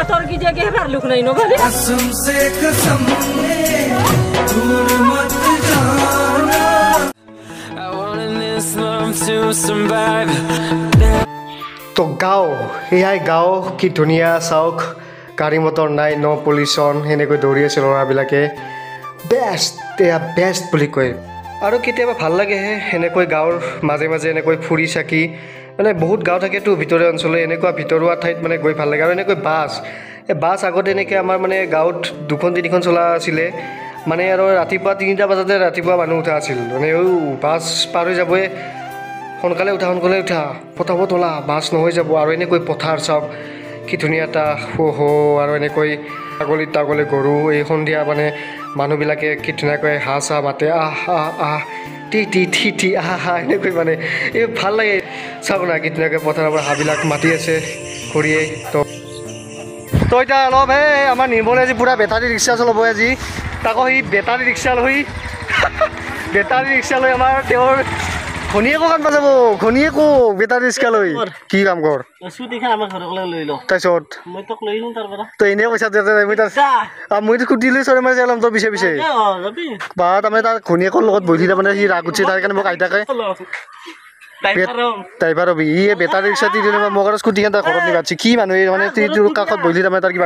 motor की जगह पर look नहीं no भाभी कसम से कसम दूर मत जाना I wanted this love to survive तो गाँव एयाई गाँव की धुनिया चाওক गाड़ी मटर नाई नो पल्यूशन हेनेকৈ दौरि আছে ল'ৰাবিলাকে बेस्ट एया बेस्ट বুলি কয় আৰু কেতিয়াবা ভাল লাগে হেনেকৈ গাঁৱৰ মাজে মাজে এনেকৈ ফুৰি চাকি মানে বহুত গাঁও থাকেতো ভিতৰৰ অঞ্চলে এনেকুৱা ভিতৰুৱা ঠাইত মানে গৈ ভাল লাগে আৰু এনেকৈ বাছ এই বাছ আগতে এনেকৈ আমাৰ মানে গাঁৱত দুখন তিনিখন চলা আছিলে মানে আৰু ৰাতিপুৱা 3টা বজাতে ৰাতিপুৱা মানুহ উঠা আছিল মানে বাছ পাৰ হৈ যাবই সোনকালে উঠা পটাপট ওলা বাছ নহয় যাব আৰু এনেকৈ পথাৰ চাওক কি ধুনীয়া এটা আৰু এনেকৈ আগলি গৰু এই সন্ধিয়া মানে মানুহবিলাকে কি ধুনীয়াকৈ হাঁহ চাহ মাতে আহ টি আহা এনেকৈ মানে এই ভাল লাগে চাওক না কি ধুনীয়াকৈ পথাৰৰ পৰা হাঁহবিলাক মাতি আছে ঘূৰিয়ে তো এতিয়া অলপ আমাৰ নিৰ্মলে আজি পূৰা বেটাৰী ৰিক্সা চলাব আজি তাকো সি বেটাৰী ৰিক্সা লৈ আমাৰ তেওঁৰ ঘনীয়েকো কাম পাব ঘনীয়েকো বেটাৰী ৰিক্সা লৈ কি কাম কৰ তাৰপিছত তই এনেই পইচা মইতো স্কুটি লৈ চৰে মাৰি যাম তোৰ পিছে বা তাৰমানে তাৰ ঘনীয়েকৰ লগত বহি তাৰমানে সি ৰাগ উঠিছে তাৰ কাৰণে মোক আইতাকে ড্ৰাইভাৰ হবি ই বেটাৰী ৰিক্সা দি দিলে মোক আৰু স্কুটিখন তাৰ ঘৰত নিবাছি কি মানুহে মানে তোৰ কাষত বহি তাৰমানে তাৰ কিবা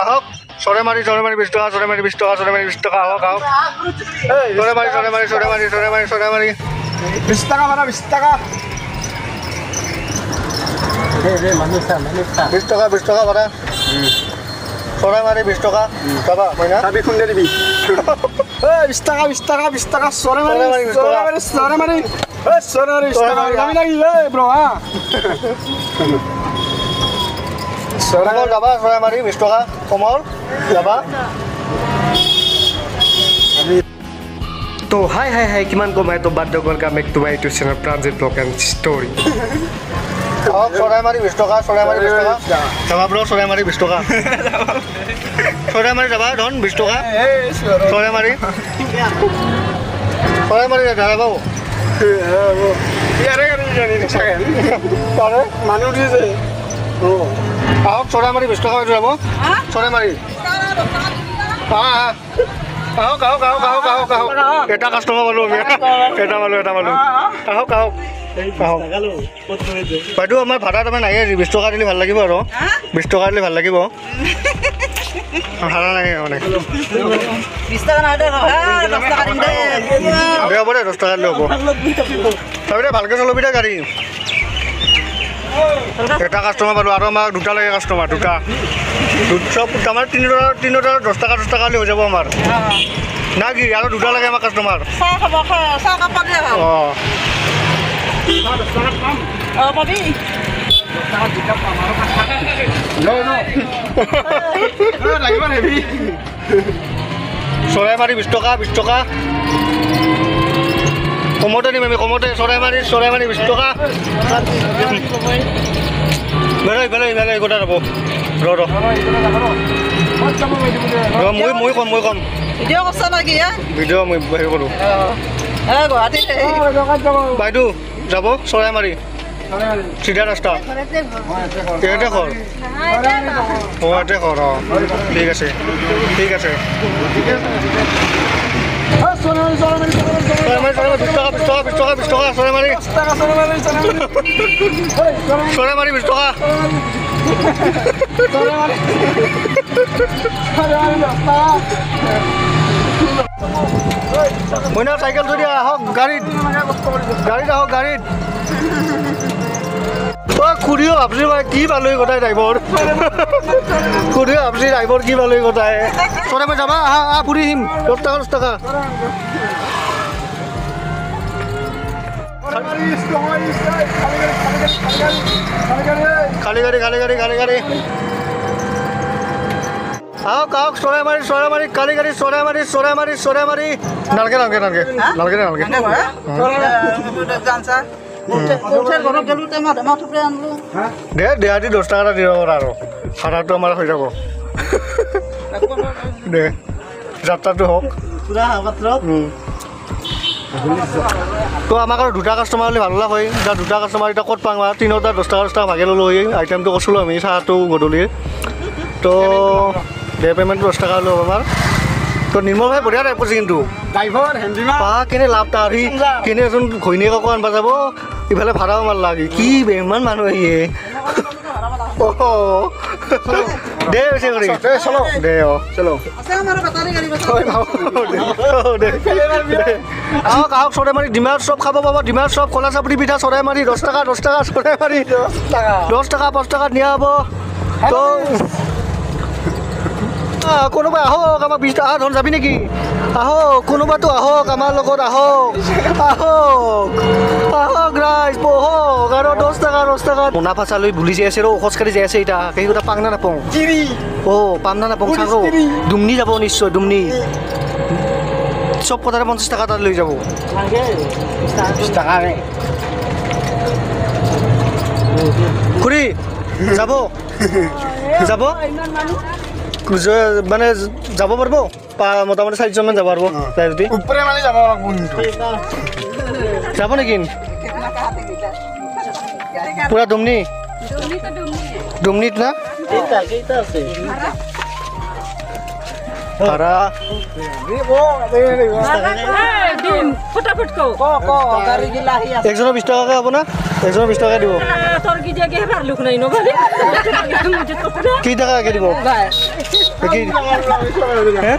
আহক চৰে মাৰি 20 টকা চৰে মাৰি 20 টকা আহক চৰে মাৰি 20 টাকা ভাড়া 20 টাকা 20 টকা ভাড়া চৰাই মাৰি 20 টকা যাবা মইনা চাবি খুন্দে দিবি 20 টাকা চৰাই মাৰি 20 টকা আমি লাগি ব্ৰ হা চৰাই যাবা চৰাই মাৰি 20 টকা কমৰ যাবা तो हाय किमान को मैं तो बात welcome back to my YouTube channel transit blog and story চৰাই মাৰি 20 টকা যাবা ব্ৰ চৰাই মাৰি 20 টকা চৰাই মাৰি যাবা ধন 20 টকা চৰাই মাৰি যাবা ইয়াৰে মানুহ দিছে আহক চৰাই মাৰি 20 টকা যাব চৰাই মাৰি আহক এটা কাষ্টমাৰ পালো এটা পালো আহক বাইদেউ আমাৰ ভাড়া তাৰমানে নাই 20 টকা দিলে ভাল লাগিব আৰু 20 টকা দিলে ভাল লাগিব ভাড়া নাই মানে 20 টাকা নাই দে 10 টাকা দিম দে হ'ব দে 10 টাকা দিলে হ'ব তাৰমানে ভালকৈ চলাবি দে গাড়ী এটা কাষ্টমাৰ পালো আৰু আমাক দুটা লাগে কাষ্টমাৰ দুটা চব আমাৰ 3 10 টাকা হ'লে হৈ যাব আমাৰ না কি আৰু দুটা লাগে আমাৰ কাষ্টমাৰ চাহ কাপ পালে পাবি চৰাই মাৰি 20 টকা কমতে দিম আমি কমতে চৰাই মাৰি 20 টকা বেলেগ গোটা ৰ'ব মই কম ভিডিঅ' কৰছা নেকি ভিডিঅ' মই হেৰি কৰোঁ বাইদেউ যাব চৰাই মাৰি চিধা ৰাস্তা ইয়াতে ঘৰ ইয়াতে ঘৰ ঠিক আছে চৰাই মাৰি 20 টকা মইনা চাইকেল থৈ দিয়া আহক গাড়ীত আহক গাড়ীত খুড়ীও ভাবছি কি পালো কথাই ড্ৰাইভৰ খুড়ীও ভাবছি ড্ৰাইভৰ কি পালো কথাই চৰাই মাৰি যাবা আহা ফুৰি আহিম 10 টকা খালি গাড়ী আহক চৰাই মাৰি কালি গাড়ী চৰাই মাৰি নালগে দেহাতি 10 টাকা দিব আৰু ভাড়াটো আমাৰ হৈ যাব দে যাত্ৰাটো হওক তো আমাক আৰু দুটা কাষ্টমাৰ হ'লে ভাল হয় দুটা কাষ্টমাৰ এতিয়া ক'ত পাওঁ 3টা 10 টাকা ভাগে ল'লোঁ আইটেমটো কৈছিলোঁ আমি চাহটো গধূলি তো ডে পেমেন্ট 10 টাকা হলো আমার তো নির্মল ভাই বঢ়িয়া টাইপ করছে কিন্তু ড্রাইভার হ্যান্ডিমান পা কেনে লাভ তাৰি কেনে এজন ঘৈণীয়েকক আনবা যাব ইফালে ভাড়াও মাৰ লাগি কি ইমান মানুহ আহিয়ে দে হৈছে কৰি চলো দে চলো আহক আহক চৰাই মাৰি ডিমাৰ চব খাব পাব ডিমাৰ চব কলা চাপৰি পিঠা চৰাই মাৰি 10 টাকা চৰাই মাৰি 10 টাকা 5 টাকাত নিয়া হ'ব তো কোনোবা আহক আমাৰ 20 টাকা ধন যাবি নেকি আহক কোনোবাতো আহক আমাৰ লগত আহক ৰাইজ বহক আৰু 10 টাকা মুনাফা চালৈ ভুলি যাই আছে ৰ খোজকাঢ়ি যাই আছে এটা সেইটা পাং না নাপাওঁ পাম না নাপাওঁ চাওঁ দুমনি যাব নিশ্চয় দুমনি চব কথাৰে 50 টাকা তাত লৈ যাব 20 টাকা খুৰী যাব মানে যাব পাৰিব মোটামুটি 4জন মান যাব পাৰিব তাই যদি উপৰে মানে যাব কিন্তু যাব নেকি পুৰা দুমনি দুমনিত না ভাড়া फटाफट को গাড়ি গিলা আহি আছে একজনৰ 20 টাকাকে হ'ব না একজনৰ 20 টাকা দিব তোর কি জায়গা ভার লুক নাই নো ভাই মুझे तो पूरा কি টাকাকে দিব কি হে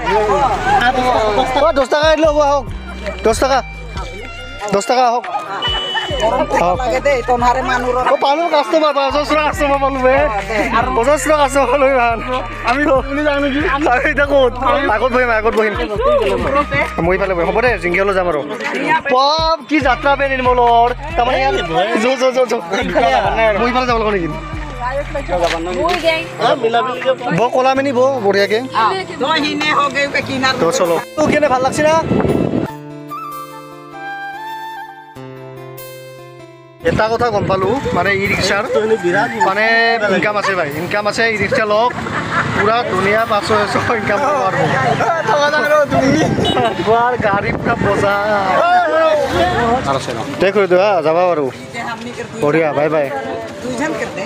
10 টাকা দিলে হ'ব আহক 10 টাকা আহক লাগে দে তোনহারে মানুর পালো কাস্টমাৰ 50 কাস্টমাৰ পালো বে 50 কাস্টমাৰ পালো ইমান আমি শুনি যাওঁ নেকি আমি দেখো আগত বহিম মই পালে হ'ব দে জিংগিয়ালৈ যাম আৰু পপ কি যাত্ৰা বে নিৰ্মলৰ তাৰমানে ইয়াত মই পালে যাব লাগিব নেকি বৌ কলা মেনি বৌ বঢ়িয়াকে তো হিনে हो गए पे किनार তো চলো তো কেনে ভাল লাগছে না এটা কথা গম পালো মানে ই ৰিক্সাৰ মানে ইনকাম আছে ভাই ইনকাম আছে ই ৰিক্সা লওক পুৰা ধুনীয়া 500 ইনকাম কৰিব গাড়ী পুৰা বজা দে কৰি দিওঁ যাবা বাৰু বঢ়িয়া বাই বাই দুইজন करते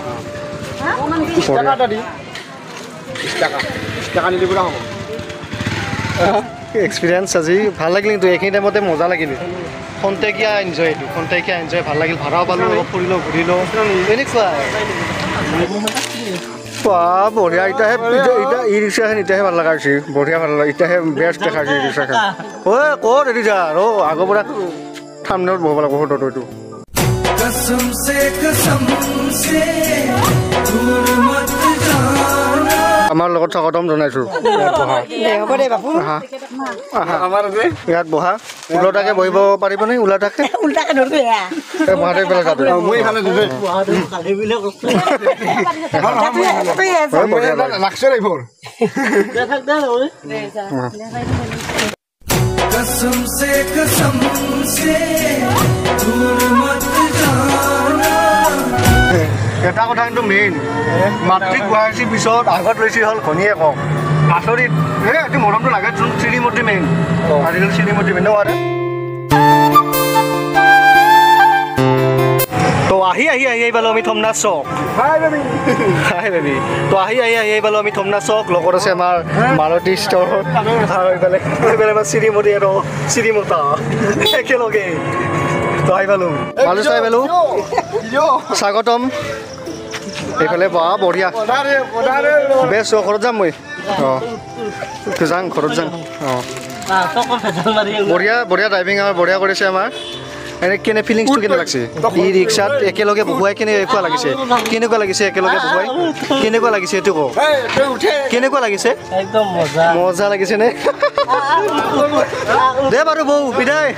এক্সপিৰিয়েঞ্চ আজি ভাল লাগিল কিন্তু এইখিনি টাইমতে মজা লাগিল খন্তেকীয়া এনজয় এইটো খন্তেকীয়া এনজয় ভাল লাগিল ভাড়াও পালোঁ অলপ ফুৰিলোঁ ঘূৰিলোঁ এনেকুৱা বঢ়িয়া এতিয়াহে ই ৰিক্সাখন এতিয়াহে ভাল লগা হৈছে বঢ়িয়া ভাল লাগে এতিয়াহে বেষ্ট দেখাইছে ই ৰিক্সাখন ঐ ক'ত এৰি যা আৰু আগৰ পৰা ঠাণ্ডাত বহিব লাগিব ফটোটো এইটো कसम से दूर मत जाना আমাৰ লগত স্বাগতম জনাইছোঁ হ'ব দে বাপু আমাৰ আছে ইয়াত বহা ওলটাকে বহিব পাৰিবনে ওলটাকে উল্টাকে ধরবে বহাতে পেলাই যাবি মই এখানে দিবে লাগছে ড্রাইভার कसम से दूर मत जाना এটা কথা কিন্তু মেইন মাতৃক গুৱাহাটীৰ পিছত আগত লৈছে হ'ল ঘনীয়েকক আচৰিত এইটো মৰমটো লাগে যোন শ্ৰীমতী মেইন আজিকালি শ্ৰীমতী মেইন নোৱাৰে তো আহি পালো আমি থমনাথ চক হাই বেবি তো আহি পালো আমি থমনাথ চক লগত আছে আমাৰ মাৰুতি ষ্ট'ৰ এইফালে আমাৰ শ্ৰীমতী আৰু শ্ৰীমতা একেলগে তো আহি পালো মালু চাই পালো স্বাগতম এইফালে বাহ বঢ়িয়া বেছ ঘৰত যাম মই যাম ঘৰত যাম বঢ়িয়া ড্ৰাইভিং আমাৰ বঢ়িয়া কৰিছে আমাৰ এনে কেনে ফিলিংছটো কেনে লাগছে ই ৰিক্সাত একেলগে বহুৱাই কেনেকুৱা লাগিছে একেলগে বহুৱাই কেনেকুৱা লাগিছে এইটো কওঁ কেনেকুৱা লাগিছে একদম মজা লাগিছে নে দে বাৰু বৌ বিদায়